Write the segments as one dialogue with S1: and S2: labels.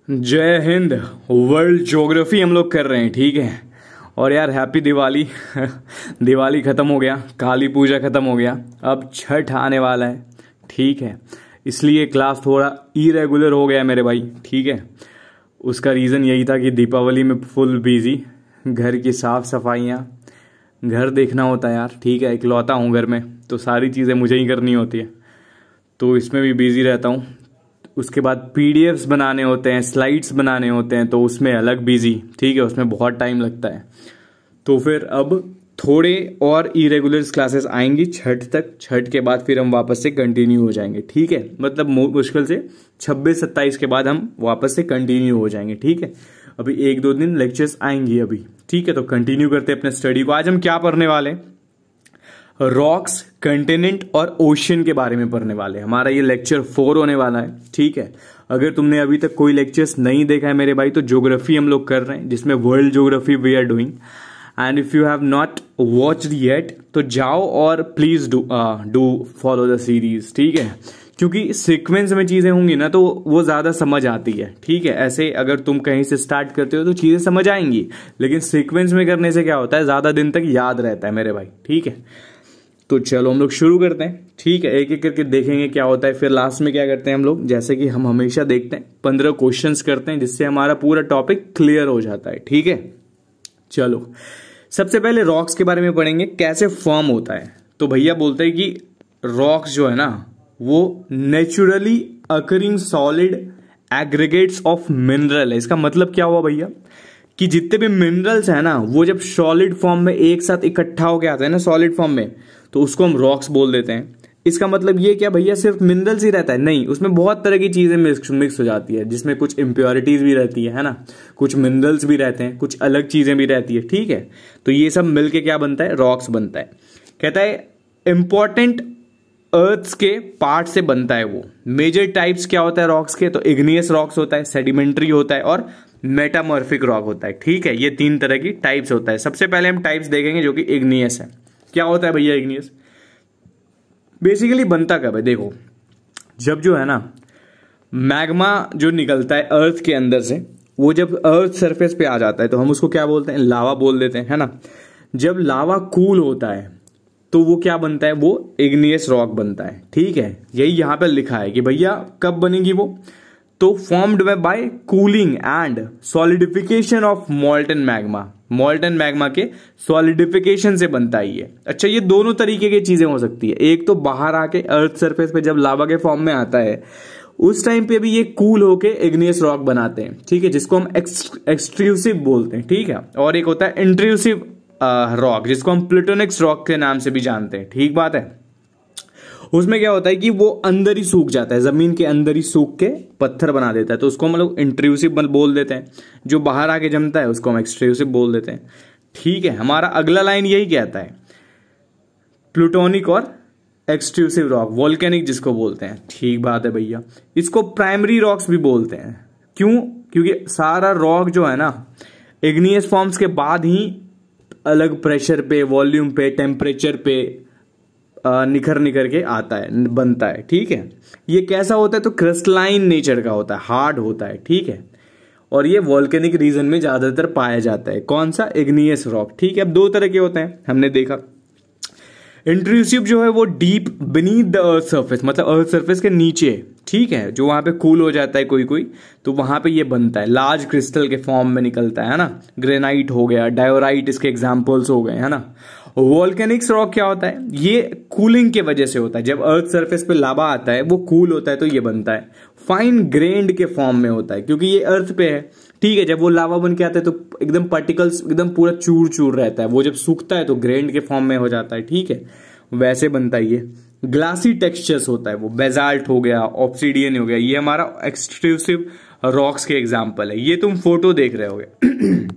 S1: जय Hind. World geography हम लोग कर रहे हैं, ठीक है। और यार हैप्पी दिवाली। दिवाली ख़त्म हो गया, काली पूजा ख़त्म हो गया, अब छठ आने वाला है, ठीक है। इसलिए क्लास थोड़ा इरेगुलर हो गया मेरे भाई, ठीक है। उसका रीज़न यही था कि दीपावली में फुल बिजी, घर की साफ़ सफाइयाँ, घर देखना होता है यार, ठीक है। इकलौता हूँ घर में, तो सारी चीज़ें मुझे ही करनी होती है, तो इसमें भी बिजी रहता हूँ। उसके बाद पीडीएफ्स बनाने होते हैं, स्लाइड्स बनाने होते हैं, तो उसमें अलग बिजी, ठीक है। उसमें बहुत टाइम लगता है। तो फिर अब थोड़े और इरेगुलर क्लासेस आएंगी छठ तक। छठ के बाद फिर हम वापस से कंटिन्यू हो जाएंगे, ठीक है। मतलब मुश्किल से 26-27 के बाद हम वापस से कंटिन्यू हो जाएंगे, ठीक है। अभी 1-2 दिन लेक्चर्स आएंगी अभी, ठीक है। तो कंटिन्यू करते हैं अपने स्टडी को। आज हम क्या पढ़ने वाले हैं? रॉक्स, कंटिनेंट और ओशियन के बारे में पढ़ने वाले हैं। हमारा ये लेक्चर 4 होने वाला है, ठीक है। अगर तुमने अभी तक कोई लेक्चर्स नहीं देखा है मेरे भाई, तो ज्योग्राफी हम लोग कर रहे हैं, जिसमें world geography we are doing. And if you have not watched yet, तो जाओ और please do follow the series, ठीक है। क्योंकि सीक्वेंस में चीजें होंगी ना, तो वो ज्यादा समझ आती है, ठीक है। ऐसे अगर तुम कहीं से स्टार्ट करते हो तो चीजें समझ आएंगी, लेकिन सीक्वेंस में करने से क्या होता है, ज्यादा दिन तक याद रहता है मेरे भाई, ठीक है। तो चलो हम लोग शुरू करते हैं, ठीक है। एक एक करके देखेंगे क्या होता है। फिर लास्ट में क्या करते हैं हम लोग, जैसे कि हम हमेशा देखते हैं, 15 क्वेश्चंस करते हैं, जिससे हमारा पूरा टॉपिक क्लियर हो जाता है, ठीक है। चलो सबसे पहले रॉक्स के बारे में पढ़ेंगे, कैसे फॉर्म होता है। तो भैया बोलते हैं कि रॉक्स जो है ना, वो naturally occurring solid aggregates of mineral है। इसका मतलब क्या हुआ भैया, कि जितने भी मिनरल्स है ना, वो जब सॉलिड फॉर्म में एक साथ इकट्ठा होके आते हैं ना सॉलिड फॉर्म में, तो उसको हम रॉक्स बोल देते हैं। इसका मतलब ये क्या भैया, सिर्फ मिनरल्स ही रहता है? नहीं, उसमें बहुत तरह की चीजें मिक्स हो जाती है, जिसमें कुछ इम्प्योरिटीज भी रहती है ना, कुछ मिनरल्स भी रहते हैं, कुछ अलग चीजें भी रहती है, ठीक है। तो ये सब मिलके क्या बनता है, रॉक्स बनता है। कहता है इंपॉर्टेंट अर्थ के पार्ट से बनता है वो। मेजर टाइप्स क्या होता है रॉक्स के, तो इग्नियस रॉक्स होता है, सेडिमेंट्री होता है और मेटामॉर्फिक रॉक होता है, ठीक है। ये 3 तरह की टाइप्स होता है। सबसे पहले हम टाइप्स देखेंगे, जो कि इग्नियस है। क्या होता है भैया इग्नियस? बेसिकली बनता कब है, देखो, जब जो है ना मैग्मा जो निकलता है अर्थ के अंदर से, वो जब अर्थ सरफेस पे आ जाता है, तो हम उसको क्या बोलते हैं, लावा बोल देते हैं, है ना। जब लावा कूल होता है तो वो क्या बनता है, वो इग्नियस रॉक बनता है, ठीक है। यही यहां पर लिखा है कि भैया कब बनेगी वो, तो formed by cooling and solidification of मॉल्टन magma. मॉल्टन magma के सॉलिडिफिकेशन से बनता है ये। अच्छा, ये दोनों तरीके की चीजें हो सकती है। एक तो बाहर आके अर्थ सरफेस पे जब लावा के फॉर्म में आता है, उस टाइम पे भी ये कूल होके इग्नियस रॉक बनाते हैं, ठीक है, जिसको हम एक्सट्रूसिव बोलते हैं, ठीक है। और एक होता है इंट्रूसिव रॉक, जिसको हम प्लूटोनिक्स रॉक के नाम से भी जानते हैं, ठीक बात है। उसमें क्या होता है कि वो अंदर ही सूख जाता है, जमीन के अंदर ही सूख के पत्थर बना देता है, तो उसको हम लोग इंट्रूसिव बोल देते हैं। जो बाहर आके जमता है उसको हम एक्सट्रूसिव बोल देते हैं, ठीक है। हमारा अगला लाइन यही कहता है, प्लूटोनिक और एक्सट्रूसिव रॉक, वोल्केनिक जिसको बोलते हैं, ठीक बात है भैया। इसको प्राइमरी रॉक्स भी बोलते हैं। क्यों? क्योंकि सारा रॉक जो है ना, इग्नियस फॉर्म्स के बाद ही अलग प्रेशर पे, वॉल्यूम पे, टेम्परेचर पे निखर के आता है, बनता है, ठीक है। ये कैसा होता है, तो क्रिस्टलाइन नेचर का होता है, हार्ड होता है, ठीक है। और ये वोल्केनिक रीजन में ज्यादातर पाया जाता है। कौन सा? इग्नियस रॉक, ठीक है। अब 2 तरह के होते हैं, हमने देखा। इंट्रूसिव जो है वो deep beneath the earth surface, मतलब अर्थ सरफेस के नीचे, ठीक है, जो वहां पे कूल हो जाता है कोई, तो वहां पे ये बनता है, लार्ज क्रिस्टल के फॉर्म में निकलता है ना। ग्रेनाइट हो गया, डायोराइट इसके एग्जांपल्स हो गए, है ना। वोल्केनिक्स रॉक क्या होता है, ये कूलिंग के वजह से होता है। जब अर्थ सरफेस पे लावा आता है, वो कूल होता है, तो ये बनता है। फाइन ग्रेन्ड के फॉर्म में होता है, क्योंकि ये अर्थ पे है, ठीक है। जब वो लावा बन के आता है तो एकदम पार्टिकल्स एकदम पूरा चूर रहता है। वो जब सूखता है तो ग्रेन्ड के फॉर्म में हो जाता है, ठीक है। वैसे बनता है ये। ग्लासी टेक्सचर्स होता है, वो बेसाल्ट हो गया, ऑब्सिडियन हो गया, ये हमारा एक्सट्रूसिव रॉक्स के एग्जाम्पल है। ये तुम फोटो देख रहे होगे,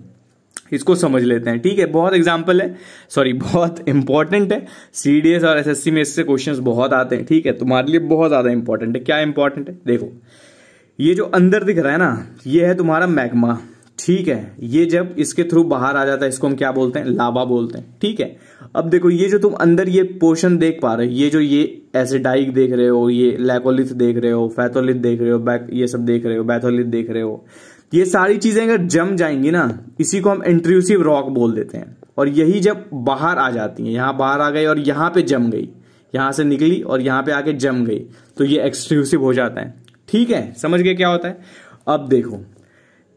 S1: इसको समझ लेते हैं, ठीक है। बहुत एग्जाम्पल है, सॉरी बहुत इंपॉर्टेंट है। सीडीएस और एसएससी में इससे क्वेश्चंस बहुत आते हैं, ठीक है। तुम्हारे लिए बहुत ज्यादा इंपॉर्टेंट है। क्या इंपॉर्टेंट है? देखो, ये जो अंदर दिख रहा है ना, ये है तुम्हारा मैग्मा, ठीक है, ये जब इसके थ्रू बाहर आ जाता है इसको हम क्या बोलते हैं, लावा बोलते हैं। ठीक है, अब देखो ये जो तुम अंदर ये पोर्शन देख पा रहे हो, ये जो ये एसिडाइक देख रहे हो, ये लैकोलिथ देख रहे हो, फैथोलिथ देख रहे हो, ये सब देख रहे हो, बैथोलिथ देख रहे हो, ये सारी चीजें अगर जम जाएंगी ना, इसी को हम इंट्रूसिव रॉक बोल देते हैं। और यही जब बाहर आ जाती है, यहां बाहर आ गई और यहां पे जम गई, यहां से निकली और यहां पे आके जम गई, तो ये एक्सट्रूसिव हो जाता है। ठीक है, समझ गए क्या होता है। अब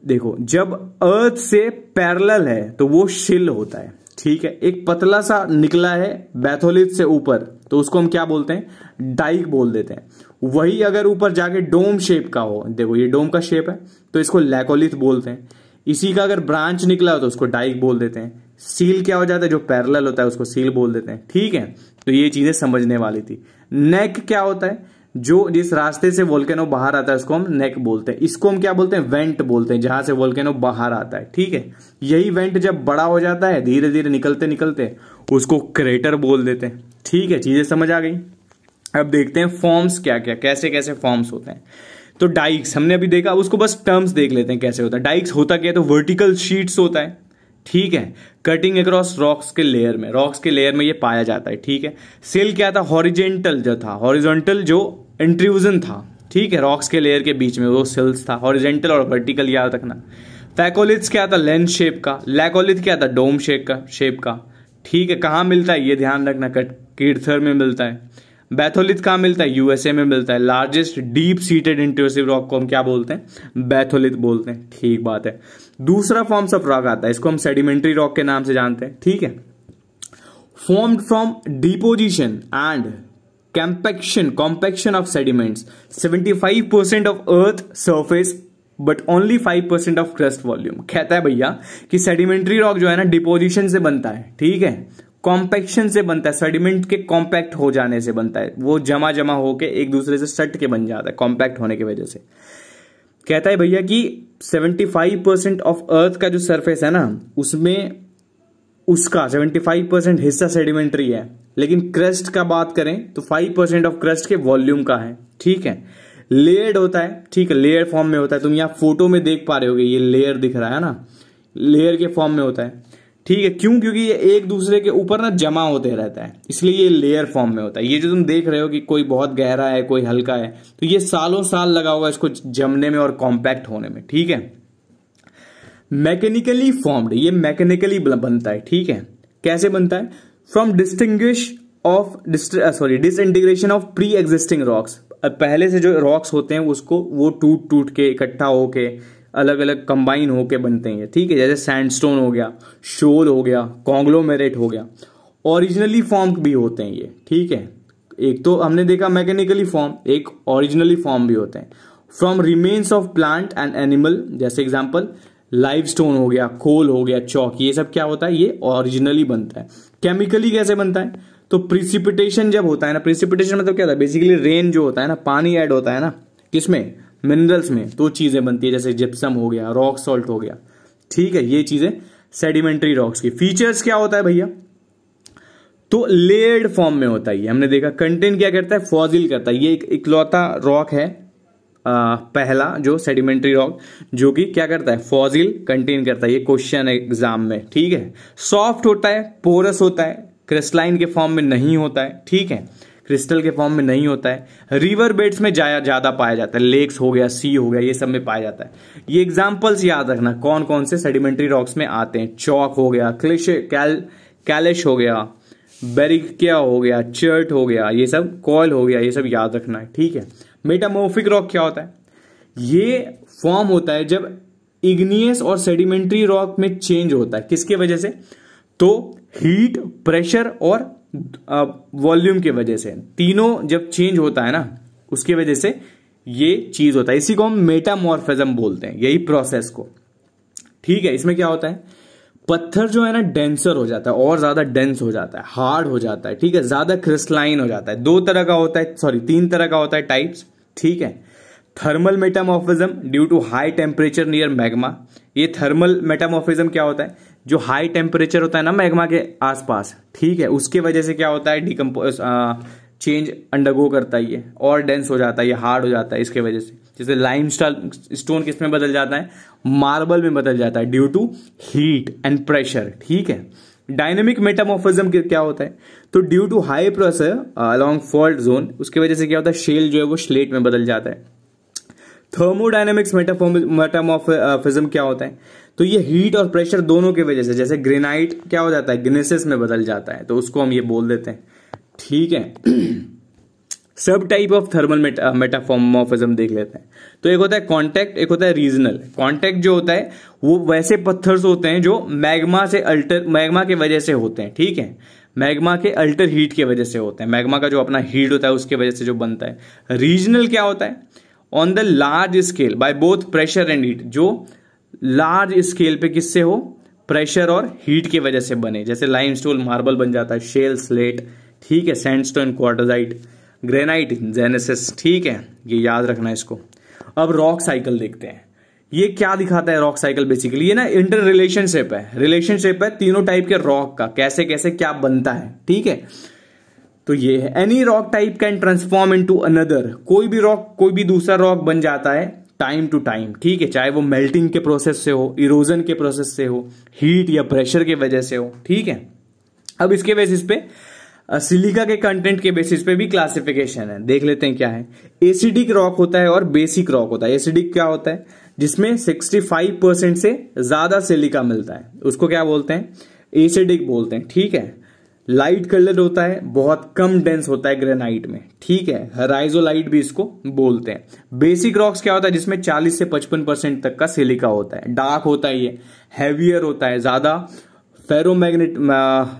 S1: देखो जब अर्थ से पैरेलल है तो वो शिल होता है। ठीक है, एक पतला सा निकला है बैथोलिथ से ऊपर, तो उसको हम क्या बोलते हैं, डाइक बोल देते हैं। वही अगर ऊपर जाके डोम शेप का हो, देखो ये डोम का शेप है, तो इसको लैकोलिथ बोलते हैं। इसी का अगर ब्रांच निकला हो तो उसको डाइक बोल देते हैं। सील क्या हो जाता है, जो पैरेलल होता है उसको सील बोल देते हैं। ठीक है, तो ये चीजें समझने वाली थी। नेक क्या होता है, जो जिस रास्ते से वोल्केनो बाहर आता है उसको हम नेक बोलते हैं। इसको हम क्या बोलते हैं, वेंट बोलते हैं, जहां से वोल्केनो बाहर आता है। ठीक है, यही वेंट जब बड़ा हो जाता है धीरे धीरे निकलते निकलते उसको क्रेटर बोल देते हैं। ठीक है, चीजें समझ आ गई। अब देखते हैं फॉर्म्स क्या क्या, कैसे कैसे फॉर्म्स होते हैं। तो डाइक्स हमने अभी देखा, उसको बस टर्म्स देख लेते हैं कैसे होता है। डाइक्स होता क्या है, तो वर्टिकल शीट्स होता है। ठीक है, कटिंग अक्रॉस रॉक्स के लेयर में ये पाया जाता है। ठीक है, सिल क्या था, हॉरिजेंटल जो था, हॉरिजॉन्टल जो इंट्रूजन था। ठीक है, रॉक्स के लेयर के बीच में वो सिल्स था, हॉरिजेंटल और वर्टिकल याद रखना। फैकोलिथ्स क्या था, लेंस शेप का। लैकोलिथ क्या था, डोम शेप का। ठीक है, कहाँ मिलता है ये ध्यान रखना, कीर्थर में मिलता है। बैथोलिथ कहाँ मिलता है, यूएसए में मिलता है। Largest deep seated intrusive rock को हम क्या बोलते हैं, बैथोलिथ बोलते हैं। ठीक बात है। दूसरा फॉर्म्स ऑफ रॉक आता है, इसको हम सेडिमेंट्री रॉक के नाम से जानते हैं। ठीक है, formed from deposition and compaction of sediments, 75% of earth surface but only 5% of crust volume. कहता है भैया कि सेडिमेंट्री रॉक जो है ना डिपोजिशन से बनता है। ठीक है, कॉम्पैक्शन से बनता है, सेडिमेंट के कॉम्पैक्ट हो जाने से बनता है, वो जमा होके एक दूसरे से सट के बन जाता है कॉम्पैक्ट होने की वजह से। कहता है भैया कि 75% ऑफ अर्थ का जो सरफेस है ना, उसमें उसका 75% हिस्सा सेडिमेंट्री है, लेकिन क्रस्ट का बात करें तो 5% ऑफ क्रस्ट के वॉल्यूम का है। ठीक है, लेयर्ड होता है। ठीक है, लेयर फॉर्म में होता है, तुम यहाँ फोटो में देख पा रहे होगे, ये लेयर दिख रहा है ना, लेयर के फॉर्म में होता है। ठीक है, क्यों, क्योंकि ये एक दूसरे के ऊपर ना जमा होते रहता है, इसलिए ये लेयर फॉर्म में होता है। ये जो तुम देख रहे हो कि कोई बहुत गहरा है कोई हल्का है, तो ये सालों साल लगा होगा इसको जमने में और कॉम्पैक्ट होने में। ठीक है, मैकेनिकली फॉर्म्ड, ये मैकेनिकली बनता है। ठीक है, कैसे बनता है, from disintegration of pre existing rocks. पहले से जो रॉक्स होते हैं उसको वो टूट के इकट्ठा होके अलग अलग कंबाइन होके बनते हैं। ठीक है, जैसे सैंडस्टोन हो गया, शोल हो गया, कॉन्ग्लोमेरेट हो गया, ओरिजिनली फॉर्म भी होते हैं ये। ठीक है, एक तो हमने देखा मैकेनिकली फॉर्म, एक ओरिजिनली फॉर्म भी होते हैं। From remains of plant and animal, जैसे एग्जांपल लाइमस्टोन हो गया, कोल हो गया, चौक, ये सब क्या होता है, ये ओरिजिनली बनता है। केमिकली कैसे बनता है, तो प्रिसिपिटेशन जब होता है ना, प्रिसिपिटेशन मतलब क्या होता है, बेसिकली रेन जो होता है ना, पानी ऐड होता है ना, किसमें, मिनरल्स में, तो चीजें बनती है, जैसे जिप्सम हो गया, रॉक सॉल्ट हो गया। ठीक है, ये चीजें सेडिमेंट्री रॉक्स की। फीचर्स क्या होता है भैया, तो लेयर्ड फॉर्म में होता है ये, हमने देखा। कंटेंट क्या करता है, फॉसिल करता है। ये एक इकलौता रॉक है पहला जो सेडिमेंट्री रॉक जो कि क्या करता है, फॉसिल कंटेन करता है। ये क्वेश्चन एग्जाम में। ठीक है, सॉफ्ट होता है, पोरस होता है, क्रिस्टलाइन के फॉर्म में नहीं होता है। ठीक है, क्रिस्टल के फॉर्म में नहीं होता है। रिवर बेड्स में ज्यादा पाया जाता है, लेक्स हो गया, सी हो गया, ये सब में पाया जाता है। ये एग्जांपल्स याद रखना कौन कौन से सेडिमेंट्री रॉक्स में आते हैं। चौक हो गया, कैलिश हो गया, बेरिकिया हो गया, चर्ट हो गया, ये सब, कॉयल हो गया, ये सब याद रखना है। ठीक है, मेटामॉर्फिक रॉक क्या होता है, ये फॉर्म होता है जब इग्नियस और सेडिमेंट्री रॉक में चेंज होता है। किसके वजह से, तो हीट, प्रेशर और वॉल्यूम के वजह से, तीनों जब चेंज होता है ना, उसके वजह से ये चीज होता है। इसी को हम मेटामॉर्फिज्म बोलते हैं, यही प्रोसेस को। ठीक है, इसमें क्या होता है, पत्थर जो है ना डेंसर हो जाता है, और ज्यादा डेंस हो जाता है, हार्ड हो जाता है। ठीक है, ज्यादा क्रिस्टलाइन हो जाता है। तीन तरह का होता है टाइप्स। ठीक है, thermal metamorphism due to high temperature near magma. ये थर्मल मेटामॉर्फिज्म क्या होता है, जो हाई टेम्परेचर होता है ना मैग्मा के आसपास, ठीक है, उसके वजह से क्या होता है, डिकम्पोज चेंज अंडरगो करता है ये, और डेंस हो जाता है, ये हार्ड हो जाता है इसके वजह से। जैसे लाइम स्टोन किस में बदल जाता है, मार्बल में बदल जाता है due to heat and pressure, ठीक है। डायनेमिक मेटामॉर्फिज्म क्या होता है, तो due to high pressure along fault zone, उसकी वजह से क्या होता है, शेल जो है वो स्लेट में बदल जाता है। थर्मोडायनेमिक्स मेटामॉर्फिज्म क्या होता है, तो ये हीट और प्रेशर दोनों की वजह से, जैसे ग्रेनाइट क्या हो जाता है, ग्नेसिस में बदल जाता है, तो उसको हम ये बोल देते हैं, ठीक है। सब टाइप ऑफ थर्मल मेटामॉर्फिज्म देख लेते हैं। तो एक होता है कॉन्टैक्ट, एक होता है रीजनल। कॉन्टैक्ट जो होता है वो वैसे पत्थर होते हैं जो मैग्मा के वजह से होते हैं, ठीक है, मैग्मा के अल्टर हीट की वजह से होते हैं, मैग्मा का जो अपना हीट होता है उसके वजह से जो बनता है। रीजनल क्या होता है, on the large scale by both pressure and heat, जो लार्ज स्केल पे किससे हो, प्रेशर और हीट की वजह से बने, जैसे लाइमस्टोन मार्बल बन जाता है, शेल स्लेट, ठीक है, सैंडस्टोन क्वार्टजाइट, ग्रेनाइट जेनेसिस, ठीक है, ये याद रखना इसको। अब रॉक साइकिल देखते हैं, ये क्या दिखाता है रॉक साइकिल, बेसिकली ये ना इंटर रिलेशनशिप है तीनों टाइप के रॉक का, कैसे कैसे क्या बनता है, ठीक है। तो ये है any rock type can transform into another, कोई भी रॉक कोई भी दूसरा रॉक बन जाता है टाइम टू टाइम, ठीक है, चाहे वो मेल्टिंग के प्रोसेस से हो, इरोजन के प्रोसेस से हो, हीट या प्रेशर के वजह से हो, ठीक है। अब इसके बेसिस पे सिलिका के कंटेंट के बेसिस पे भी क्लासिफिकेशन है, देख लेते हैं क्या है। एसिडिक रॉक होता है और बेसिक रॉक होता है। एसिडिक क्या होता है, जिसमें 65% से ज्यादा सिलिका मिलता है, उसको क्या बोलते हैं, एसिडिक बोलते हैं, ठीक है। लाइट कलर होता है, बहुत कम डेंस होता है ग्रेनाइट में, ठीक है, हराइजोलाइट भी इसको बोलते हैं। बेसिक रॉक्स क्या होता है, जिसमें 40 से 55% तक का सिलिका होता है, डार्क होता है, ये हैवियर होता है, ज्यादा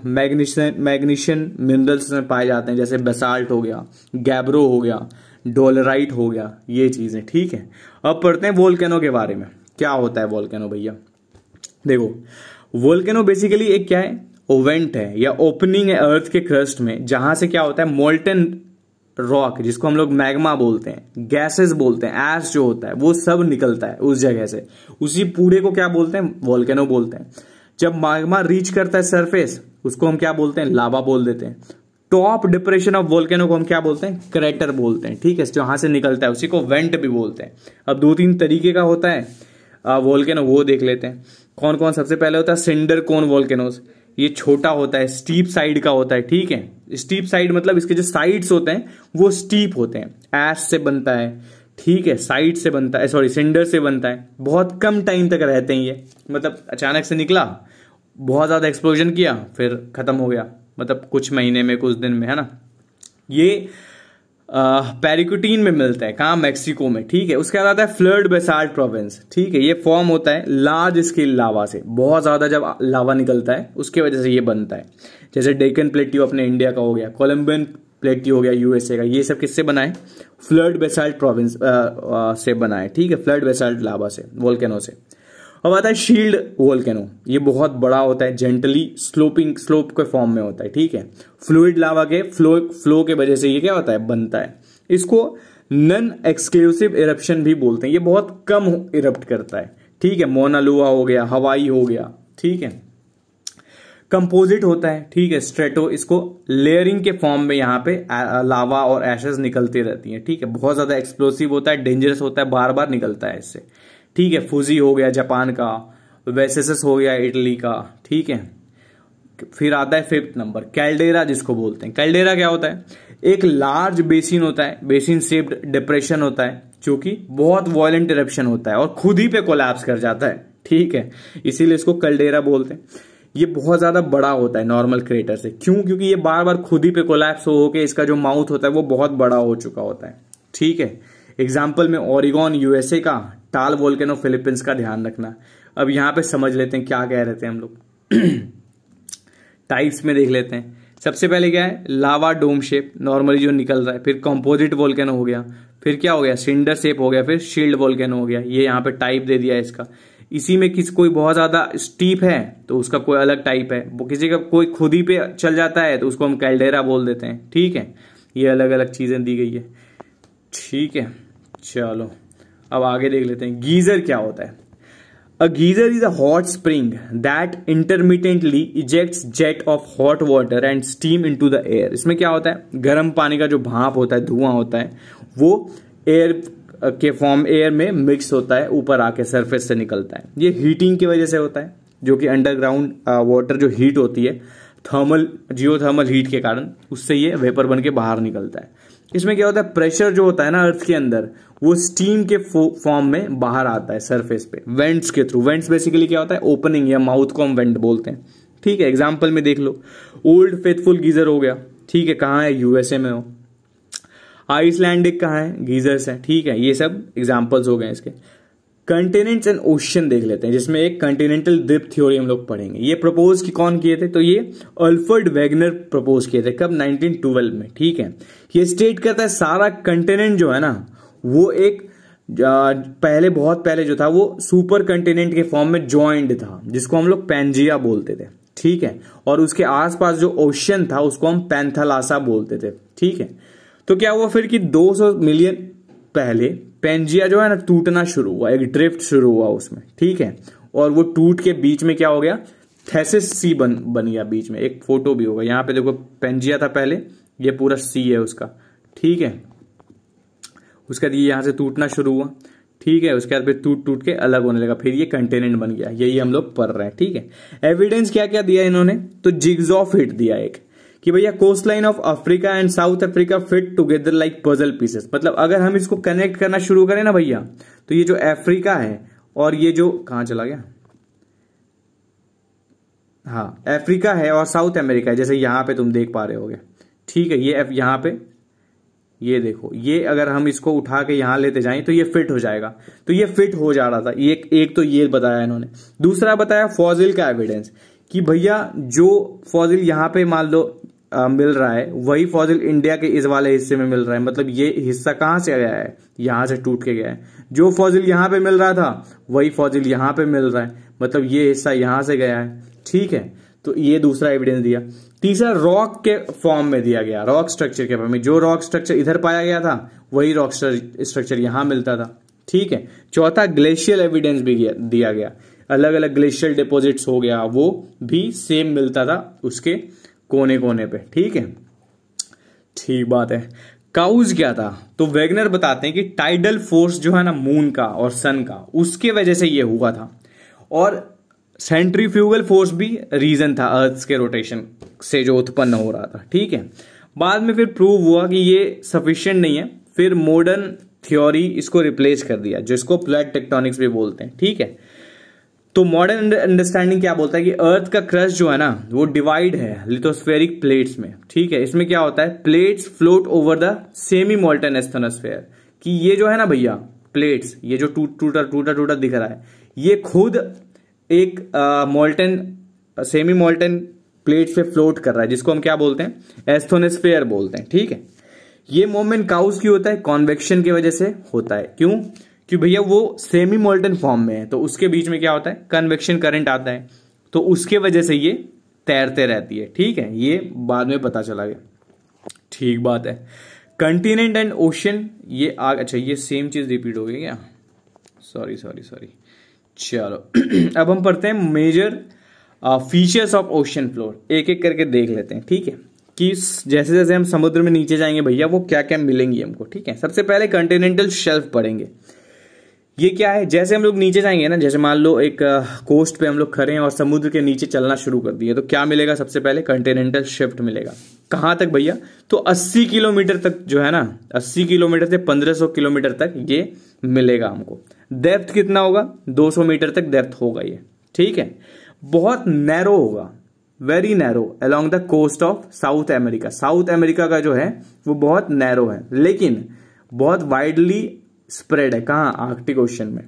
S1: मैग्नीशियन मिनरल्स में पाए जाते हैं, जैसे बेसाल्ट हो गया, गैब्रो हो गया, डोलराइट हो गया, ये चीजें, ठीक है। अब पढ़ते हैं वोल्केनो के बारे में, क्या होता है वोल्केनो भैया। देखो वोल्केनो बेसिकली एक क्या है, ओवेंट है या ओपनिंग है अर्थ के क्रस्ट में, जहां से क्या होता है, मोल्टन रॉक, जिसको हम लोग मैग्मा बोलते हैं, गैसेस बोलते हैं, एश जो होता है वो सब निकलता है उस जगह से, उसी पूरे को क्या बोलते हैं, वोल्केनो बोलते हैं। जब मैग्मा रीच करता है सरफेस, उसको हम क्या बोलते हैं, लावा बोल देते हैं। टॉप डिप्रेशन ऑफ वोल्केनो को हम क्या बोलते हैं, क्रेटर बोलते हैं, ठीक है, जहां से निकलता है उसी को वेंट भी बोलते हैं। अब 2-3 तरीके का होता है वोल्केनो, वो देख लेते हैं कौन कौन। सबसे पहले होता है सिंडर कोन वोल्केनोस, ये छोटा होता है, स्टीप साइड का होता है, ठीक है। स्टीप साइड मतलब इसके जो साइड्स होते हैं वो स्टीप होते हैं, ऐश से बनता है, ठीक है, साइड से बनता है, सॉरी सिंडर से बनता है, बहुत कम टाइम तक रहते हैं ये, मतलब अचानक से निकला, बहुत ज्यादा एक्सप्लोजन किया, फिर खत्म हो गया, मतलब कुछ महीने में, कुछ दिन में, है ना। ये पेरिकुटीन में मिलता है, कहाँ, मैक्सिको में, ठीक है। उसके बाद आता है फ्लड बेसाल्ट प्रोविंस, ठीक है, ये फॉर्म होता है लार्ज स्केल लावा से, बहुत ज्यादा जब लावा निकलता है उसके वजह से ये बनता है। जैसे डेक्कन प्लेट्यू अपने इंडिया का हो गया, कोलंबियन प्लेट्यू हो गया यूएसए का, ये सब किससे बना है, फ्लड बेसाल्ट प्रोविंस से बना है, ठीक है, फ्लड बेसाल्ट लावा से, वोल्केनो से। अब आता है शील्ड वोल्केनो, ये बहुत बड़ा होता है, जेंटली स्लोप के फॉर्म में होता है, ठीक है। फ्लूइड लावा के फ्लो के वजह से ये क्या होता है, बनता है। इसको नॉन एक्सक्लूसिव इरप्शन भी बोलते हैं, ये बहुत कम इरप्ट करता है, ठीक है। मोना लुआ हो गया, हवाई हो गया, ठीक है। कंपोजिट होता है, ठीक है, स्ट्रेटो, इसको लेयरिंग के फॉर्म में यहाँ पे लावा और एशेस निकलती रहती हैं, ठीक है। बहुत ज्यादा एक्सप्लोसिव होता है, डेंजरस होता है, बार बार निकलता है इससे, ठीक है। फुजी हो गया जापान का, वेसेसस हो गया इटली का, ठीक है। फिर आता है 5th नंबर, कैल्डेरा जिसको बोलते हैं। कैल्डेरा क्या होता है, एक लार्ज बेसिन होता है, बेसिन शेप्ड डिप्रेशन होता है, जो कि बहुत वॉयलेंट इरप्शन होता है और खुद ही पे कोलैप्स कर जाता है, ठीक है, इसीलिए इसको कैल्डेरा बोलते हैं। ये बहुत ज्यादा बड़ा होता है नॉर्मल क्रेटर से, क्यों, क्योंकि ये बार बार खुद ही पे कोलैप्स हो के इसका जो माउथ होता है वो बहुत बड़ा हो चुका होता है, ठीक है। एग्जाम्पल में ओरिगोन यूएसए का, टाल वोल्केनो फिलीपींस का ध्यान रखना। अब यहां पे समझ लेते हैं क्या कह रहे थे हम लोग। टाइप्स में देख लेते हैं। सबसे पहले क्या है, लावा डोम शेप नॉर्मली जो निकल रहा है, फिर कंपोजिट वोल्केनो हो गया, फिर क्या हो गया, सिंडर शेप हो गया, फिर शील्ड वोल्केनो हो गया। ये यहाँ पे टाइप दे दिया है इसका। इसी में कोई बहुत ज्यादा स्टीप है तो उसका कोई अलग टाइप है, वो किसी का कोई खुद ही पे चल जाता है तो उसको हम कैल्डेरा बोल देते हैं, ठीक है। ये अलग अलग चीजें दी गई है, ठीक है। चलो अब आगे देख लेते हैं, गीजर क्या होता है। A geyser is a hot spring that intermittently ejects jet of hot water and steam into the air. इसमें क्या होता है, गर्म पानी का जो भाप होता है, धुआं होता है, वो एयर के फॉर्म एयर में मिक्स होता है, ऊपर आके सरफेस से निकलता है। ये हीटिंग की वजह से होता है, जो कि अंडरग्राउंड वाटर जो हीट होती है थर्मल जियोथर्मल हीट के कारण, उससे ये वेपर बन के बाहर निकलता है। इसमें क्या होता है, प्रेशर जो होता है ना अर्थ के अंदर, वो स्टीम के फॉर्म में बाहर आता है सरफेस पे वेंट्स के थ्रू। वेंट्स बेसिकली क्या होता है, ओपनिंग या माउथ को हम वेंट बोलते हैं। ठीक है, एग्जाम्पल में देख लो, ओल्ड फेथफुल गीजर हो गया, ठीक है, कहाँ है, यूएसए में हो। आइसलैंडिक कहाँ है, गीजर्स है, ठीक है, ये सब एग्जाम्पल्स हो गए इसके। कंटिनेंट्स एंड ओशन देख लेते हैं, जिसमें एक कंटिनेंटल ड्रिफ्ट थ्योरी हम लोग पढ़ेंगे। ये प्रपोज की कौन किए थे, तो ये अल्फ्रेड वेगनर प्रपोज किए थे, कब, 1912 में। ठीक है, ये स्टेट करता है सारा कंटिनेंट जो है ना, वो एक पहले बहुत पहले जो था वो सुपर कंटिनेंट के फॉर्म में ज्वाइंट था, जिसको हम लोग पैंजिया बोलते थे। ठीक है, और उसके आसपास जो ओशन था उसको हम पैंथालासा बोलते थे। ठीक है, तो क्या हुआ फिर कि 200 मिलियन पहले पैंजिया जो है ना टूटना शुरू हुआ, एक ड्रिफ्ट शुरू हुआ उसमें। ठीक है, और वो टूट के बीच में क्या हो गया, थेसिस सी बन गया बीच में। एक फोटो भी होगा यहाँ पे, देखो पैंजिया था पहले, ये पूरा सी है उसका। ठीक है, उसके बाद ये यहां से टूटना शुरू हुआ। ठीक है, उसके बाद फिर टूट टूट के अलग होने लगा, फिर ये कंटिनेंट बन गया। यही हम लोग पढ़ रहे हैं। ठीक है, एविडेंस क्या क्या दिया इन्होंने, तो जिग्सॉ फिट दिया एक, कि भैया coast line of Africa and South Africa fit together like puzzle pieces. मतलब अगर हम इसको कनेक्ट करना शुरू करें ना भैया, तो ये जो अफ्रीका है और ये जो कहां चला गया, हाँ अफ्रीका है और साउथ अमेरिका है, जैसे यहां पे तुम देख पा रहे होगे। ठीक है, ये यहां पे ये देखो, ये अगर हम इसको उठा के यहां लेते जाएं तो ये फिट हो जाएगा। तो ये फिट हो जा रहा था। एक तो ये बताया इन्होंने। दूसरा बताया फॉसिल का एविडेंस, कि भैया जो फॉसिल यहां पे मान लो मिल रहा है, वही फॉसिल इंडिया के इस वाले हिस्से में मिल रहा है। मतलब ये हिस्सा कहां से गया है, यहां से टूट के गया है। जो फॉसिल यहां पे मिल रहा था वही फॉसिल यहां पे मिल रहा है, मतलब ये हिस्सा यहां से गया है। ठीक है, तो ये दूसरा एविडेंस दिया। तीसरा रॉक के फॉर्म में दिया गया, रॉक स्ट्रक्चर के फॉर्म में। जो रॉक स्ट्रक्चर इधर पाया गया था वही रॉक स्ट्रक्चर यहां मिलता था। ठीक है, चौथा ग्लेशियल एविडेंस भी दिया गया, अलग अलग ग्लेशियल डिपॉजिट्स हो गया, वो भी सेम मिलता था उसके कोने कोने पे। ठीक है, ठीक बात है। काउज क्या था, तो वेगनर बताते हैं कि टाइडल फोर्स जो है ना मून का और सन का, उसके वजह से ये हुआ था। और सेंट्रीफ्यूगल फोर्स भी रीजन था अर्थ के रोटेशन से जो उत्पन्न हो रहा था। ठीक है, बाद में फिर प्रूव हुआ कि ये सफिशिएंट नहीं है, फिर मॉडर्न थ्योरी इसको रिप्लेस कर दिया, जिसको प्लेट टेक्टोनिक्स भी बोलते हैं। ठीक है, तो मॉडर्न अंडरस्टैंडिंग क्या बोलता है कि अर्थ का क्रस्ट जो है ना वो डिवाइड है लिथोस्फेरिक प्लेट्स में। ठीक है, इसमें क्या होता है, plates float over the semi molten asthenosphere, कि ये जो है ना भैया प्लेट्स, ये जो टूटा टूटा दिख रहा है, ये खुद एक मोल्टन सेमी मोल्टन प्लेट्स पे फ्लोट कर रहा है, जिसको हम क्या बोलते हैं, एस्थोनोस्फेयर बोलते हैं। ठीक है, ये मोमेंट काउज की होता है, कॉन्वेक्शन की वजह से होता है। क्यों, कि भैया वो सेमी मोल्टन फॉर्म में है, तो उसके बीच में क्या होता है, कन्वेक्शन करंट आता है, तो उसके वजह से ये तैरते रहती है। ठीक है, ये बाद में पता चला गया। ठीक बात है। कंटिनेंट एंड ओशन, ये अच्छा ये सेम चीज रिपीट हो गई क्या, सॉरी। चलो अब हम पढ़ते हैं major features of ocean floor, एक एक करके देख लेते हैं। ठीक है, कि जैसे जैसे हम समुद्र में नीचे जाएंगे भैया वो क्या क्या मिलेंगी हमको। ठीक है, सबसे पहले कंटिनेंटल शेल्फ पढ़ेंगे। ये क्या है, जैसे हम लोग नीचे जाएंगे ना, जैसे मान लो एक कोस्ट पे हम लोग खड़े हैं और समुद्र के नीचे चलना शुरू कर दिए, तो क्या मिलेगा, सबसे पहले कंटिनेंटल शिफ्ट मिलेगा। कहां तक भैया, तो 80 किलोमीटर तक जो है ना, 80 किलोमीटर से 1500 किलोमीटर तक ये मिलेगा हमको। डेप्थ कितना होगा, 200 मीटर तक डेप्थ होगा ये। ठीक है, बहुत नैरो होगा, very narrow along the coast of South America. South America का जो है वो बहुत नैरो है, लेकिन बहुत वाइडली स्प्रेड है। कहां, आर्कटिक ओशन में।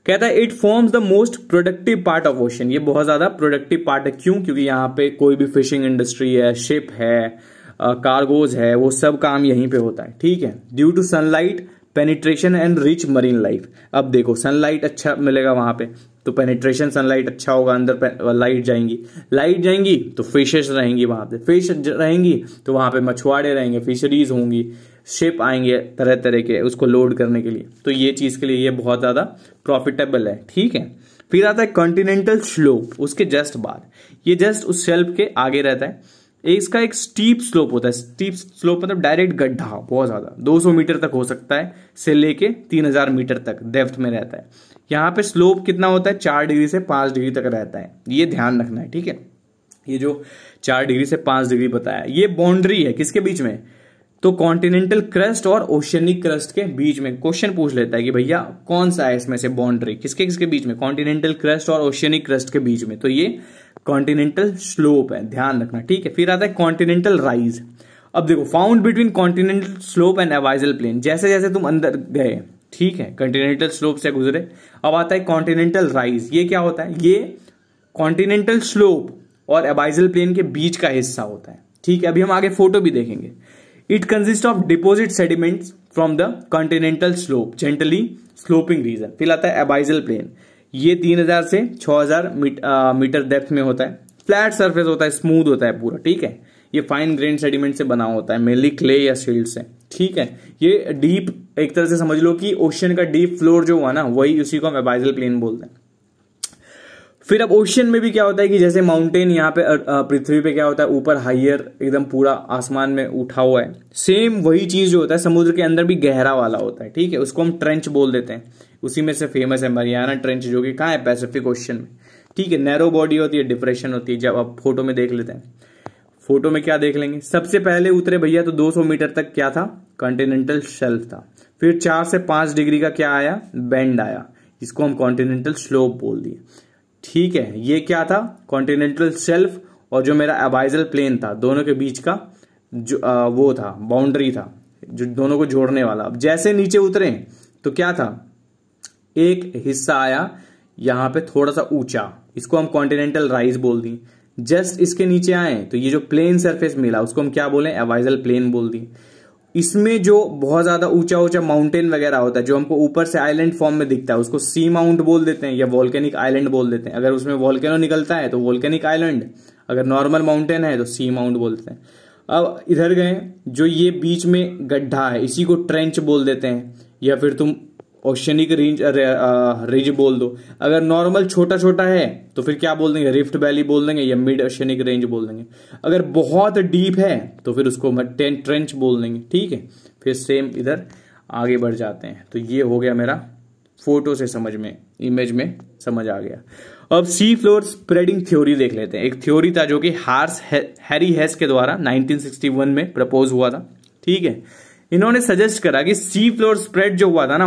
S1: कहता है it forms the most productive part of ocean, ये बहुत ज्यादा प्रोडक्टिव पार्ट है। क्यों, क्योंकि यहाँ पे कोई भी फिशिंग इंडस्ट्री है, शिप है, कार्गोज है, वो सब काम यहीं पे होता है। ठीक है, due to sunlight penetration and rich marine life. अब देखो सनलाइट अच्छा मिलेगा वहां पे, तो पेनिट्रेशन सनलाइट अच्छा होगा, अंदर लाइट जाएंगी तो फिशेस रहेंगी वहां पे, फिश रहेंगी तो वहां पे मछुआरे रहेंगे, फिशरीज होंगी, शिप आएंगे तरह तरह के उसको लोड करने के लिए। तो ये चीज के लिए ये बहुत ज्यादा प्रॉफिटेबल है। ठीक है, फिर आता है कॉन्टिनेंटल स्लोप, उसके जस्ट बाद, ये जस्ट उस शेल्फ के आगे रहता है। इसका एक स्टीप स्लोप होता है। स्टीप स्लोप मतलब डायरेक्ट गड्ढा, बहुत ज्यादा 200 मीटर तक हो सकता है, से लेके 3000 मीटर तक डेप्थ में रहता है। यहाँ पे स्लोप कितना होता है, 4 डिग्री से 5 डिग्री तक रहता है, ये ध्यान रखना है, ठीक है। ये जो 4 डिग्री से 5 डिग्री बताया, ये बाउंड्री है किसके बीच में, तो कॉन्टिनेंटल क्रस्ट और ओशियनिक क्रस्ट के बीच में। क्वेश्चन पूछ लेता है कि भैया कौन सा है इसमें से बाउंड्री, किसके किसके बीच में, कॉन्टिनेंटल क्रस्ट और ओशियनिक क्रस्ट के बीच में, तो ये कॉन्टिनेंटल स्लोप है, ध्यान रखना, ठीक है। फिर आता है कॉन्टिनेंटल राइज। अब देखो, found between continental slope and abyssal plain, जैसे जैसे तुम अंदर गए, ठीक है, कॉन्टिनेंटल स्लोप से गुजरे, अब आता है कॉन्टिनेंटल राइज। ये क्या होता है, ये कॉन्टिनेंटल स्लोप और एबाइजल प्लेन के बीच का हिस्सा होता है, ठीक है। अभी हम आगे फोटो भी देखेंगे। It consist of deposit sediments from the continental slope gently sloping region. फिर आता है एबाइजल प्लेन, ये 3000 से 6000 मीटर डेप्थ में होता है, फ्लैट सरफेस होता है, स्मूथ होता है पूरा, ठीक है। ये फाइन ग्रेन सेडिमेंट से बना होता है, मेनली क्ले या सिल्ट से, ठीक है। ये डीप, एक तरह से समझ लो कि ओशियन का डीप फ्लोर जो हुआ ना, वही उसी को हम एबाइजल प्लेन बोलते हैं। फिर अब ओशियन में भी क्या होता है कि जैसे माउंटेन यहाँ पे पृथ्वी पे क्या होता है, ऊपर हाइयर एकदम पूरा आसमान में उठा हुआ है, सेम वही चीज जो होता है समुद्र के अंदर भी गहरा वाला होता है, ठीक है। उसको हम ट्रेंच बोल देते हैं, उसी में से फेमस है मरियाना ट्रेंच, जो कि कहाँ है, पैसिफिक ओशियन में, ठीक है। नैरो बॉडी होती है, डिप्रेशन होती है। जब आप फोटो में देख लेते हैं, फोटो में क्या देख लेंगे, सबसे पहले उतरे भैया तो 200 मीटर तक क्या था, कॉन्टिनेंटल शेल्फ था। फिर 4 से 5 डिग्री का क्या आया, बेंड आया, इसको हम कॉन्टिनेंटल स्लोप बोल दिए, ठीक है। ये क्या था, कॉन्टिनेंटल शेल्फ, और जो मेरा एबाइजल प्लेन था, दोनों के बीच का जो वो था, बाउंड्री था, जो दोनों को जोड़ने वाला। अब जैसे नीचे उतरे तो क्या था, एक हिस्सा आया यहां पे थोड़ा सा ऊंचा, इसको हम कॉन्टिनेंटल राइज बोल दी। जस्ट इसके नीचे आए तो ये जो प्लेन सरफेस मिला, उसको हम क्या बोले, एबाइजल प्लेन बोल दी। इसमें जो बहुत ज्यादा ऊंचा ऊंचा माउंटेन वगैरह होता है, जो हमको ऊपर से आइलैंड फॉर्म में दिखता है, उसको सी माउंट बोल देते हैं या वोल्केनिक आइलैंड बोल देते हैं। अगर उसमें वोल्केनो निकलता है तो वोल्केनिक आइलैंड, अगर नॉर्मल माउंटेन है तो सी माउंट बोलते हैं। अब इधर गए, जो ये बीच में गड्ढा है, इसी को ट्रेंच बोल देते हैं, या फिर तुम ओशियनिक रिज बोल दो। अगर नॉर्मल छोटा छोटा है तो फिर क्या बोल देंगे, रिफ्ट वैली बोल देंगे या मिड ओशियनिक रेंज बोल देंगे। अगर बहुत डीप है तो फिर उसको ट्रेंच बोल देंगे, ठीक है। फिर सेम इधर आगे बढ़ जाते हैं। तो ये हो गया मेरा फोटो से समझ में, इमेज में समझ आ गया। अब सी फ्लोर स्प्रेडिंग थ्योरी देख लेते हैं। एक थ्योरी था जो कि हैरी हेस के द्वारा 1961 में प्रपोज हुआ था, ठीक है। इन्होंने सजेस्ट करा कि सी फ्लोर स्प्रेड जो हुआ था ना,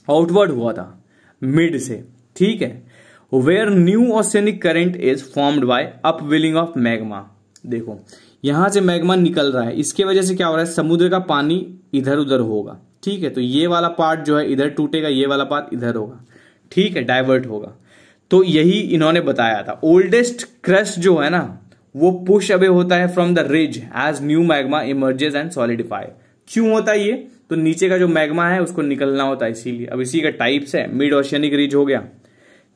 S1: आउटवर्ड हुआ था मिड से, ठीक है, where new oceanic current is formed by upwelling of magma. देखो यहां से मैग्मा निकल रहा है, इसके वजह से क्या हो रहा है, समुद्र का पानी इधर उधर होगा, ठीक है। तो ये वाला पार्ट जो है इधर टूटेगा, ये वाला पार्ट इधर होगा, ठीक है, डाइवर्ट होगा। तो यही इन्होंने बताया था। ओल्डेस्ट क्रस्ट जो है ना, वो पुश अवे होता है from the ridge as new magma emerges and solidify. क्यों होता है ये, तो नीचे का जो मैग्मा है उसको निकलना होता है, इसीलिए। अब इसी का टाइप्स है, मिड ओशियनिक रिज हो गया,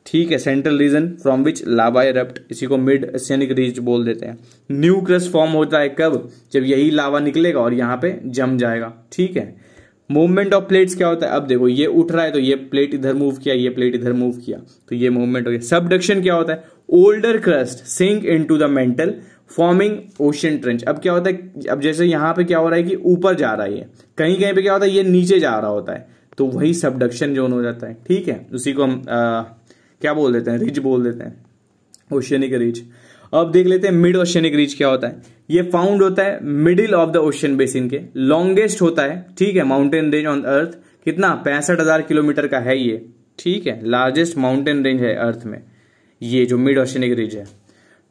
S1: ठीक है, central region from which lava erupt, इसी को मिड ओशियनिक रिज बोल देते हैं। न्यू क्रस्ट फॉर्म होता है कब, जब यही लावा निकलेगा और यहाँ पे जम जाएगा, ठीक है। मूवमेंट ऑफ प्लेट्स क्या होता है, अब देखो ये उठ रहा है तो ये प्लेट इधर मूव किया, ये प्लेट इधर मूव किया, तो ये मूवमेंट हो गया। सबडक्शन क्या होता है, older crust sink into the mantle forming ocean trench. अब क्या होता है, अब जैसे यहां पे क्या हो रहा है कि ऊपर जा रहा है, कहीं कहीं पे क्या होता है ये नीचे जा रहा होता है, तो वही सबडक्शन जोन हो जाता है, ठीक है। उसी को हम क्या बोल देते हैं, रिज बोल देते हैं, ओशियनिक रिज। अब देख लेते हैं मिड ओशियनिक रिज क्या होता है। ये फाउंड होता है middle of the ocean basin के, लॉन्गेस्ट होता है, ठीक है, माउंटेन रेंज ऑन अर्थ। कितना, 65,000 किलोमीटर का है ये, ठीक है, लार्जेस्ट माउंटेन रेंज है अर्थ में, ये जो मिड ओशियनिक रिज है,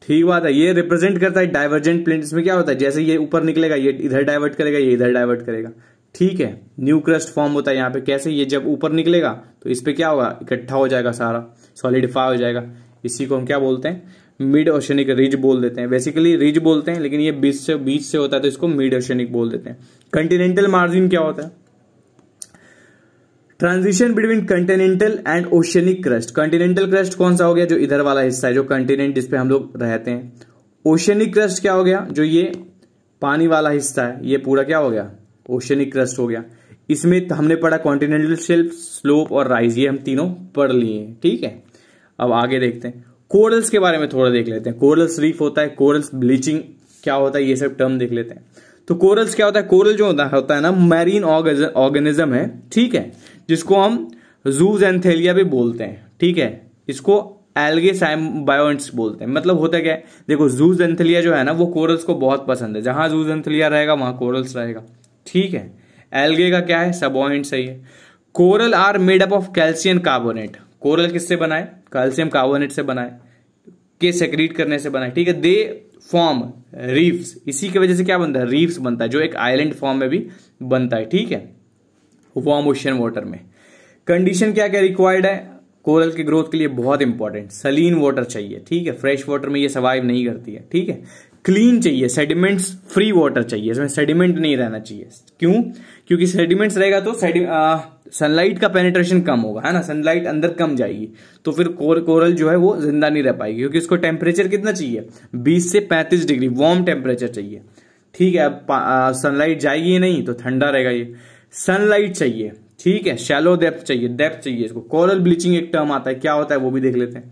S1: ठीक बात है। ये रिप्रेजेंट करता है डाइवर्जेंट प्लेन। इसमें क्या होता है, जैसे ये ऊपर निकलेगा ये इधर डाइवर्ट करेगा, ये इधर डाइवर्ट करेगा, ठीक है। न्यू क्रस्ट फॉर्म होता है यहाँ पे, कैसे, ये जब ऊपर निकलेगा तो इस पे क्या होगा, इकट्ठा हो जाएगा सारा, सॉलिडिफाई हो जाएगा, इसी को हम क्या बोलते हैं, मिड ओशियनिक रिज बोल देते हैं। बेसिकली रिज बोलते हैं, लेकिन ये बीच से होता है तो इसको मिड ओशियनिक बोल देते हैं। कंटिनेंटल मार्जिन क्या होता है, transition between Continental and oceanic crust. Continental crust कौन सा हो गया, जो इधर वाला हिस्सा है, जो कंटिनेंट जिसपे हम लोग रहते हैं। ओशियनिक क्रस्ट क्या हो गया, जो ये पानी वाला हिस्सा है, ये पूरा क्या हो गया, ओशियनिक क्रस्ट हो गया। इसमें हमने पढ़ा कॉन्टिनेंटल शेल्फ, स्लोप और राइज, ये हम तीनों पढ़ लिए, ठीक है। अब आगे देखते हैं, कोरल्स के बारे में थोड़ा देख लेते हैं। कोरल्स रीफ होता है, कोरल्स ब्लीचिंग क्या होता है ये सब टर्म देख लेते हैं। तो कोरल्स क्या होता है, कोरल जो होता है ना मैरीन ऑर्गेनिज्म है, ठीक है, जिसको हम जूजेंथेलिया भी बोलते हैं, ठीक है, इसको एल्गे साइम्बायोन्ट्स बोलते हैं। मतलब होता क्या है, देखो जूजेंथेलिया जो है ना वो कोरल्स को बहुत पसंद है, जहां जूजेंथेलिया रहेगा वहां कोरल्स रहेगा, ठीक है। एल्गे का क्या है, सबॉइंट सही है। Coral are made up of calcium carbonate, coral किससे बनाए, कैल्शियम कार्बोनेट से बनाए, के सेक्रीट करने से बनाए, ठीक है। दे फॉर्म रीफ्स, इसी की वजह से क्या बनता है, रीफ्स बनता है, जो एक आइलैंड फॉर्म में भी बनता है, ठीक है, वार्म ओशियन वाटर में। कंडीशन क्या क्या रिक्वायर्ड है कोरल के ग्रोथ के लिए, बहुत इंपॉर्टेंट, सलीन वाटर चाहिए, ठीक है, फ्रेश वाटर में ये सर्वाइव नहीं करती है, ठीक है। क्लीन चाहिए, सेडिमेंट्स फ्री वाटर चाहिए, इसमें सेडिमेंट नहीं रहना चाहिए। क्यों, क्योंकि सेडिमेंट्स रहेगा तो सनलाइट का पेनिट्रेशन कम होगा, है ना, सनलाइट अंदर कम जाएगी, तो फिर कोरल जो है वो जिंदा नहीं रह पाएगी, क्योंकि उसको टेम्परेचर कितना चाहिए, 20 से 35 डिग्री वार्म टेम्परेचर चाहिए, ठीक है। अब सनलाइट जाएगी नहीं तो ठंडा रहेगा ये, सनलाइट चाहिए, ठीक है, शैलो डेप्थ चाहिए इसको। कोरल ब्लीचिंग एक टर्म आता है, क्या होता है वो भी देख लेते हैं।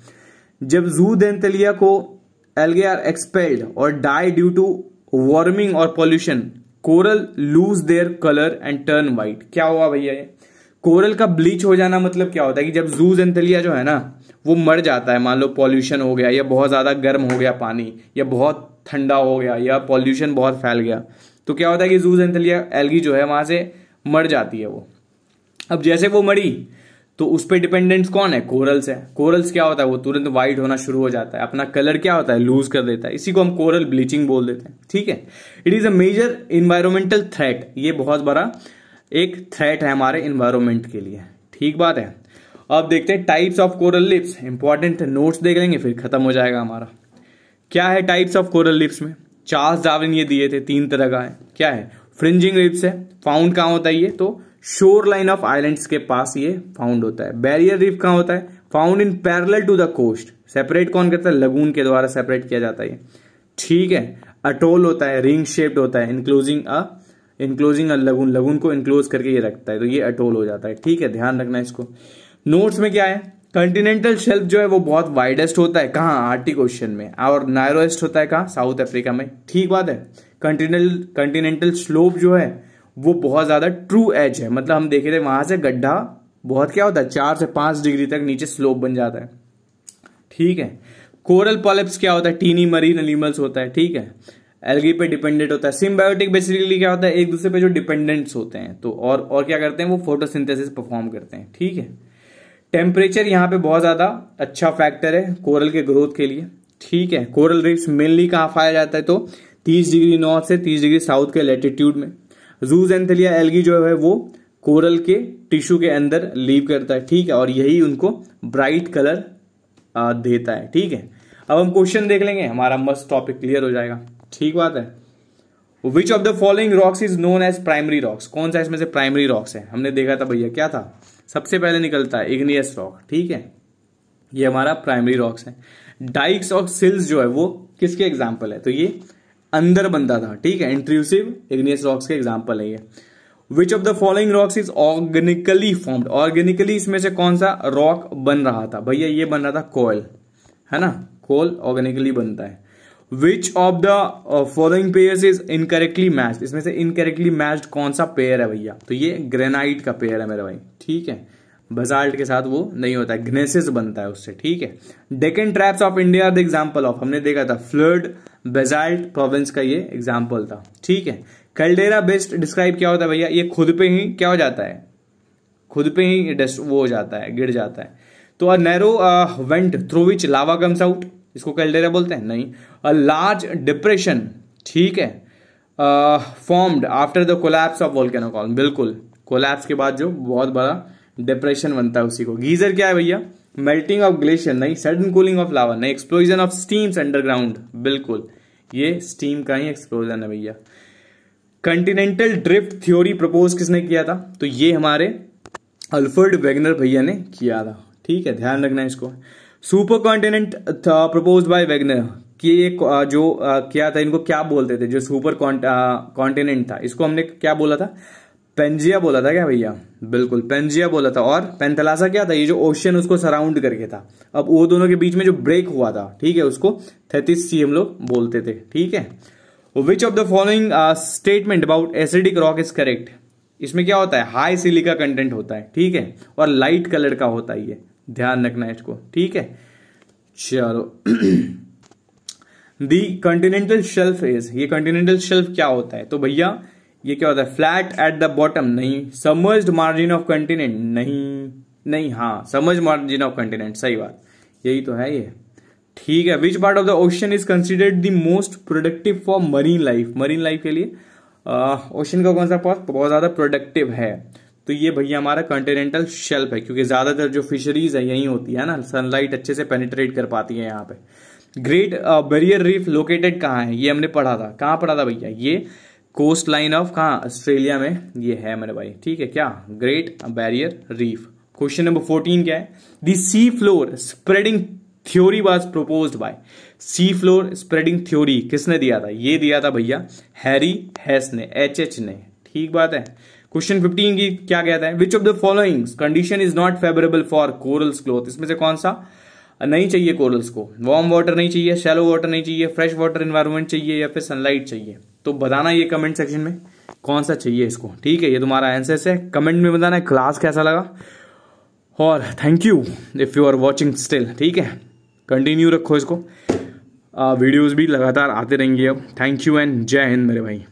S1: जब जूजेंथेलिया को एल्गे आर एक्सपेल्ड और डाई ड्यू टू वार्मिंग और pollution, coral lose their colour and turn white. क्या हुआ भैया, ये कोरल का ब्लीच हो जाना मतलब क्या होता है कि जब जूजेंथेलिया जो है ना वो मर जाता है, मान लो पॉल्यूशन हो गया या बहुत ज्यादा गर्म हो गया पानी, या बहुत ठंडा हो गया, या पॉल्यूशन बहुत फैल गया, तो क्या होता है कि जूजेंथेलिया एल्गी जो है वहां से मर जाती है वो। अब जैसे वो मरी तो उस पर डिपेंडेंस कौन है, कोरल्स है। कोरल्स क्या होता है, वो तुरंत व्हाइट होना शुरू हो जाता है, अपना कलर क्या होता है, लूज कर देता है, इसी को हम कोरल ब्लीचिंग बोल देते हैं, ठीक है। It is a major environmental threat, ये बहुत बड़ा एक थ्रेट है हमारे इन्वायरमेंट के लिए, ठीक बात है। अब देखते हैं types of coral lips, important notes देख लेंगे फिर खत्म हो जाएगा हमारा। क्या है टाइप्स ऑफ कोरल लिप्स में, चार्ल्स डार्विन ये दिए थे, 3 तरह का है। क्या है, फ्रिंजिंग रिप्स है, फाउंड कहां होता है ये, तो शोर लाइन ऑफ आइलैंड्स के पास ये फाउंड होता है। बैरियर रीफ कहां होता है, found in parallel to the coast, separate कौन करता है, लगून के द्वारा सेपरेट किया जाता है ये, ठीक है। अटोल होता है, रिंग शेप्ड होता है, इनक्लोजिंग अ लगून, लगून को इनक्लोज करके ये रखता है, तो ये अटोल हो जाता है, ठीक है, ध्यान रखना इसको। नोट्स में क्या है, कंटिनेंटल शेल्फ जो है वो बहुत वाइडेस्ट होता है, कहां, आर्टिक ओशन में, और नायरोएस्ट होता है कहां, साउथ अफ्रीका में, ठीक बात है। कंटिनेंटल स्लोप जो है वो बहुत ज्यादा ट्रू एज है, मतलब हम देखे थे वहां से गड्ढा बहुत क्या होता है, 4 से 5 डिग्री तक नीचे स्लोप बन जाता है, ठीक है। कोरल पॉलिप्स क्या होता है, टीनी मरीन एनिमल्स होता है, ठीक है, एल्गी पे डिपेंडेंट होता है। सिम्बायोटिक बेसिकली क्या होता है, एक दूसरे पे जो डिपेंडेंट्स होते हैं, तो और क्या करते हैं, वो फोटोसिंथेसिस परफॉर्म करते हैं, ठीक है। टेम्परेचर यहाँ पे बहुत ज्यादा अच्छा फैक्टर है कोरल के ग्रोथ के लिए, ठीक है। कोरल रीफ्स मेनली कहाँ पाया जाता है, तो 30 डिग्री नॉर्थ से 30 डिग्री साउथ के लैटिट्यूड में। जूजेंथेलिया एल्गी जो है वो कोरल के टिश्यू के अंदर लीव करता है, ठीक है, और यही उनको ब्राइट कलर देता है, ठीक है। अब हम क्वेश्चन देख लेंगे, हमारा मस्त टॉपिक क्लियर हो जाएगा, ठीक बात है। Which of the following rocks is known as primary rocks, कौन सा इसमें से प्राइमरी रॉक्स है, हमने देखा था भैया, क्या था, सबसे पहले निकलता है इग्नियस रॉक, ठीक है, ये हमारा प्राइमरी रॉक्स है। डाइक्स और सिल्स जो है वो किसके एग्जाम्पल है, तो ये अंदर बनता था, ठीक है, इंट्रूसिव इग्नियस रॉक्स के एग्जाम्पल है ये। विच of the following rocks is organically formed, organically इसमें से कौन सा रॉक बन रहा था, भैया ये बन रहा था कोयल, है ना, कोल ऑर्गेनिकली बनता है। Which of the following pairs is incorrectly matched, इसमें से इनकरेक्टली मैच्ड कौन सा पेयर है भैया, तो ये ग्रेनाइट का पेयर है मेरा भाई, ठीक है, बसाल्ट के साथ वो नहीं होता है, ग्नेसिस बनता है उससे, ठीक है। Deccan traps of India are the example of, हमने देखा था फ्लड बेसाल्ट प्रोविंस का ये एग्जांपल था, ठीक है। कैल्डेरा बेस्ड डिस्क्राइब क्या होता है भैया, ये खुद पे ही क्या हो जाता है, खुद पे ही वो हो जाता है, गिर जाता है। तो a narrow went through which lava comes out, इसको कैल्डेरा बोलते हैं, नहीं। अ लार्ज डिप्रेशन, ठीक है, formed after the collapse of volcano column, बिल्कुल कोलैप्स के बाद जो बहुत बड़ा डिप्रेशन बनता है उसी को। गीजर क्या है भैया, मेल्टिंग ऑफ ग्लेशियर, नहीं। सडन कूलिंग ऑफ लावा, नहीं। एक्सप्लोजन ऑफ स्टीम्स अंडरग्राउंड, बिल्कुल ये स्टीम का ही एक्सप्लोजन है भैया। कंटिनेंटल ड्रिफ्ट थ्योरी प्रपोज किसने किया था, तो ये हमारे अल्फ्रेड वेगनर भैया ने किया था, ठीक है, ध्यान रखना इसको। Super continent propose by Wegener, कि ये जो क्या था, इनको क्या बोलते थे, जो सुपर कॉन्टिनेंट था, इसको हमने क्या बोला था, पेंजिया बोला था क्या भैया, बिल्कुल पेंजिया बोला था। और पेंथलासा क्या था, ये जो ओशियन उसको सराउंड करके था। अब वो दोनों के बीच में जो ब्रेक हुआ था, ठीक है, उसको थेटिस सी हम लोग बोलते थे, ठीक है। Which of the following statement about acidic rock is correct. इसमें क्या होता है, हाई सिलिका कंटेंट होता है, ठीक है, और लाइट कलर का होता है, ये ध्यान रखना है इसको, ठीक है। चलो दी कंटिनेंटल शेल्फ इज, ये कंटिनेंटल शेल्फ क्या होता है, तो भैया ये क्या होता है, फ्लैट एट द बॉटम, नहीं, सबमर्ज्ड मार्जिन ऑफ कंटिनेंट, नहीं नहीं, हाँ सबमर्ज्ड मार्जिन ऑफ कंटिनेंट, सही बात, यही तो है ये, ठीक है। Which part of the ocean is considered the most productive for marine life, marine life के लिए ओशन का कौन सा पार्ट बहुत ज्यादा प्रोडक्टिव है, तो ये भैया हमारा कॉन्टिनेंटल शेल्फ है, क्योंकि ज्यादातर जो फिशरीज है यही होती है ना, सनलाइट अच्छे से पेनिट्रेट कर पाती है यहाँ पे। ग्रेट बैरियर रीफ लोकेटेड कहाँ है, ये हमने पढ़ा था, कहाँ पढ़ा था भैया, ये कोस्ट लाइन ऑफ कहाँ, ऑस्ट्रेलिया में ये है मेरे भाई, ठीक है, क्या Great Barrier Reef. Question number 14 क्या है, the sea floor spreading theory was proposed by, sea floor spreading theory किसने दिया था, ये दिया था भैया हैरी हेस ने, एच ने, ठीक बात है। क्वेश्चन 15 की क्या कहता है, which of the following condition is not favourable for corals growth, इसमें से कौन सा नहीं चाहिए कोरल्स को, वार्म वाटर नहीं चाहिए, शैलो वाटर नहीं चाहिए, फ्रेश वाटर एनवायरमेंट चाहिए, या फिर सनलाइट चाहिए, तो बताना ये कमेंट सेक्शन में कौन सा चाहिए इसको, ठीक है, ये तुम्हारा आंसर है, कमेंट में बताना क्लास कैसा लगा, और thank you if you are watching still, ठीक है, कंटिन्यू रखो इसको, वीडियोस भी लगातार आते रहेंगे अब। थैंक यू एंड जय हिंद मेरे भाई।